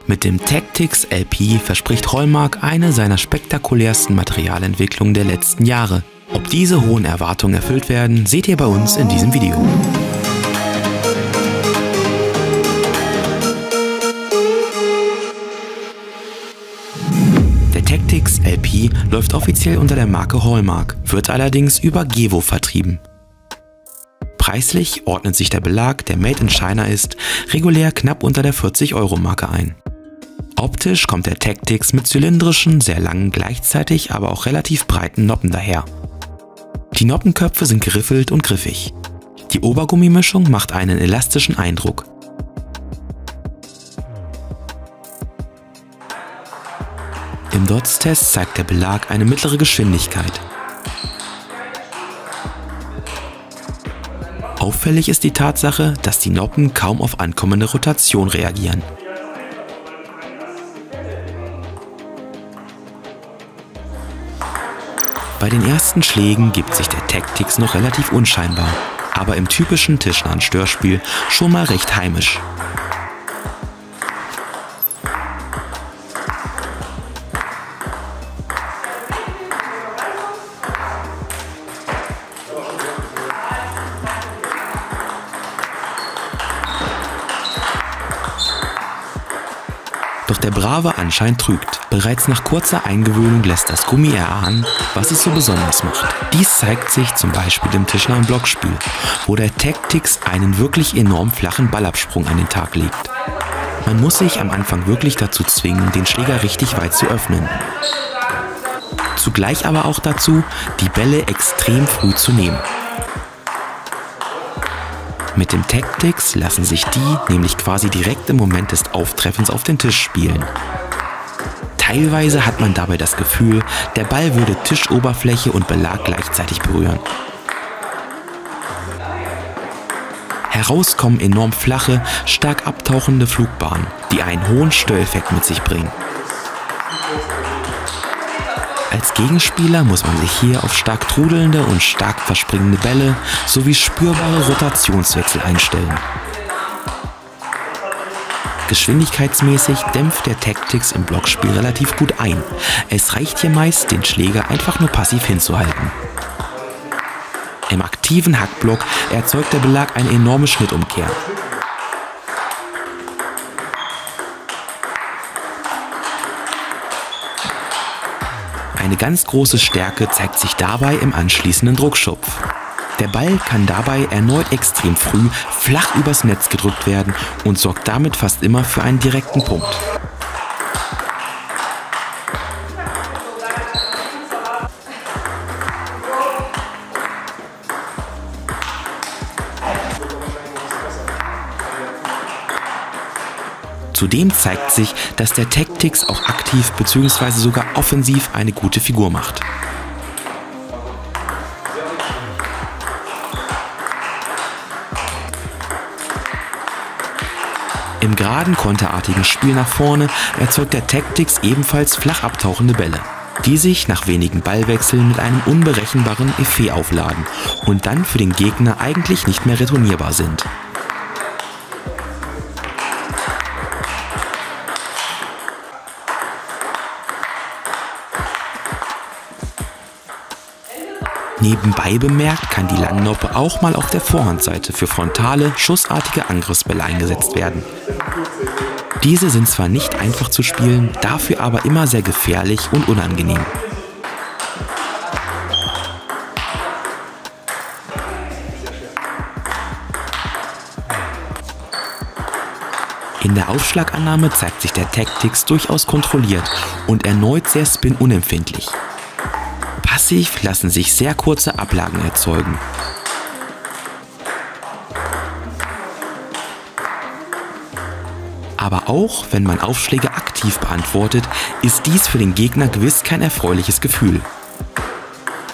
Mit dem Tactics LP verspricht Hallmark eine seiner spektakulärsten Materialentwicklungen der letzten Jahre. Ob diese hohen Erwartungen erfüllt werden, seht ihr bei uns in diesem Video. Der Tactics LP läuft offiziell unter der Marke Hallmark, wird allerdings über Gevo vertrieben. Preislich ordnet sich der Belag, der Made in China ist, regulär knapp unter der 40-Euro-Marke ein. Optisch kommt der Tactics mit zylindrischen, sehr langen, gleichzeitig aber auch relativ breiten Noppen daher. Die Noppenköpfe sind geriffelt und griffig. Die Obergummimischung macht einen elastischen Eindruck. Im DOTS-Test zeigt der Belag eine mittlere Geschwindigkeit. Auffällig ist die Tatsache, dass die Noppen kaum auf ankommende Rotation reagieren. Bei den ersten Schlägen gibt sich der Tactics noch relativ unscheinbar, aber im typischen tischnahen Störspiel schon mal recht heimisch. Doch der brave Anschein trügt. Bereits nach kurzer Eingewöhnung lässt das Gummi erahnen, was es so besonders macht. Dies zeigt sich zum Beispiel im tischnahen Blockspiel, wo der Tactics einen wirklich enorm flachen Ballabsprung an den Tag legt. Man muss sich am Anfang wirklich dazu zwingen, den Schläger richtig weit zu öffnen. Zugleich aber auch dazu, die Bälle extrem früh zu nehmen. Mit dem Tactics lassen sich die nämlich quasi direkt im Moment des Auftreffens auf den Tisch spielen. Teilweise hat man dabei das Gefühl, der Ball würde Tischoberfläche und Belag gleichzeitig berühren. Heraus kommen enorm flache, stark abtauchende Flugbahnen, die einen hohen Störeffekt mit sich bringen. Als Gegenspieler muss man sich hier auf stark trudelnde und stark verspringende Bälle sowie spürbare Rotationswechsel einstellen. Geschwindigkeitsmäßig dämpft der Tactics im Blockspiel relativ gut ein. Es reicht hier meist, den Schläger einfach nur passiv hinzuhalten. Im aktiven Hackblock erzeugt der Belag eine enorme Schnittumkehr. Eine ganz große Stärke zeigt sich dabei im anschließenden Druckschupf. Der Ball kann dabei erneut extrem früh flach übers Netz gedrückt werden und sorgt damit fast immer für einen direkten Punkt. Zudem zeigt sich, dass der Tactics auch aktiv bzw. sogar offensiv eine gute Figur macht. Im geraden konterartigen Spiel nach vorne erzeugt der Tactics ebenfalls flach abtauchende Bälle, die sich nach wenigen Ballwechseln mit einem unberechenbaren Effet aufladen und dann für den Gegner eigentlich nicht mehr retournierbar sind. Nebenbei bemerkt kann die Langnoppe auch mal auf der Vorhandseite für frontale, schussartige Angriffsbälle eingesetzt werden. Diese sind zwar nicht einfach zu spielen, dafür aber immer sehr gefährlich und unangenehm. In der Aufschlagannahme zeigt sich der Tactics durchaus kontrolliert und erneut sehr spin-unempfindlich. Passiv lassen sich sehr kurze Ablagen erzeugen. Aber auch wenn man Aufschläge aktiv beantwortet, ist dies für den Gegner gewiss kein erfreuliches Gefühl.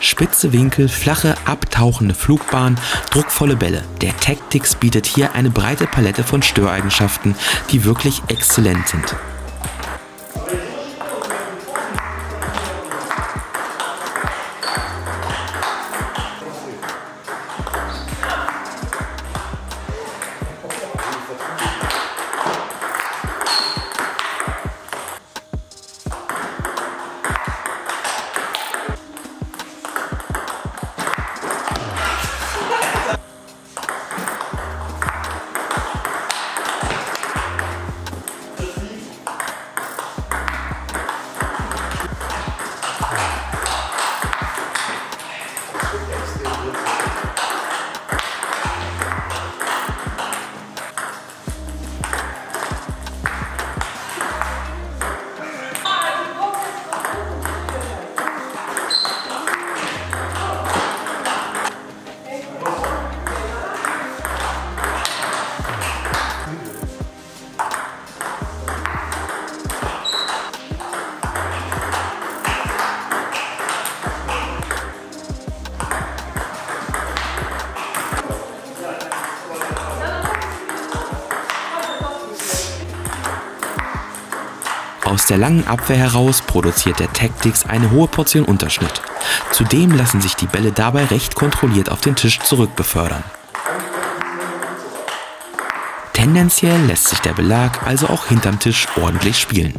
Spitze Winkel, flache, abtauchende Flugbahn, druckvolle Bälle. Der Tactics bietet hier eine breite Palette von Störeigenschaften, die wirklich exzellent sind. Aus der langen Abwehr heraus produziert der Tactics eine hohe Portion Unterschnitt. Zudem lassen sich die Bälle dabei recht kontrolliert auf den Tisch zurückbefördern. Tendenziell lässt sich der Belag also auch hinterm Tisch ordentlich spielen.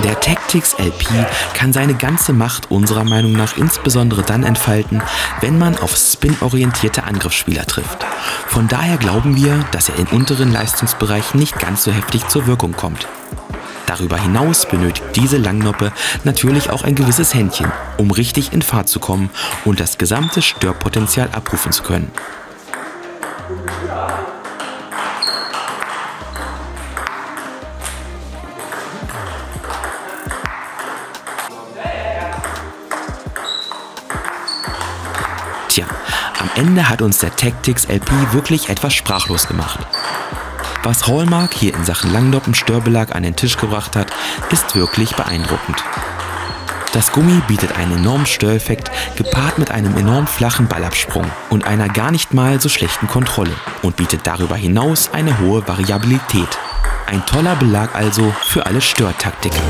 Der Tactics LP kann seine ganze Macht unserer Meinung nach insbesondere dann entfalten, wenn man auf spin-orientierte Angriffsspieler trifft. Von daher glauben wir, dass er im unteren Leistungsbereich nicht ganz so heftig zur Wirkung kommt. Darüber hinaus benötigt diese Langnoppe natürlich auch ein gewisses Händchen, um richtig in Fahrt zu kommen und das gesamte Störpotenzial abrufen zu können. Tja, am Ende hat uns der Tactics LP wirklich etwas sprachlos gemacht. Was Hallmark hier in Sachen Langnoppen-Störbelag an den Tisch gebracht hat, ist wirklich beeindruckend. Das Gummi bietet einen enormen Störeffekt, gepaart mit einem enorm flachen Ballabsprung und einer gar nicht mal so schlechten Kontrolle und bietet darüber hinaus eine hohe Variabilität. Ein toller Belag also für alle Störtaktiker.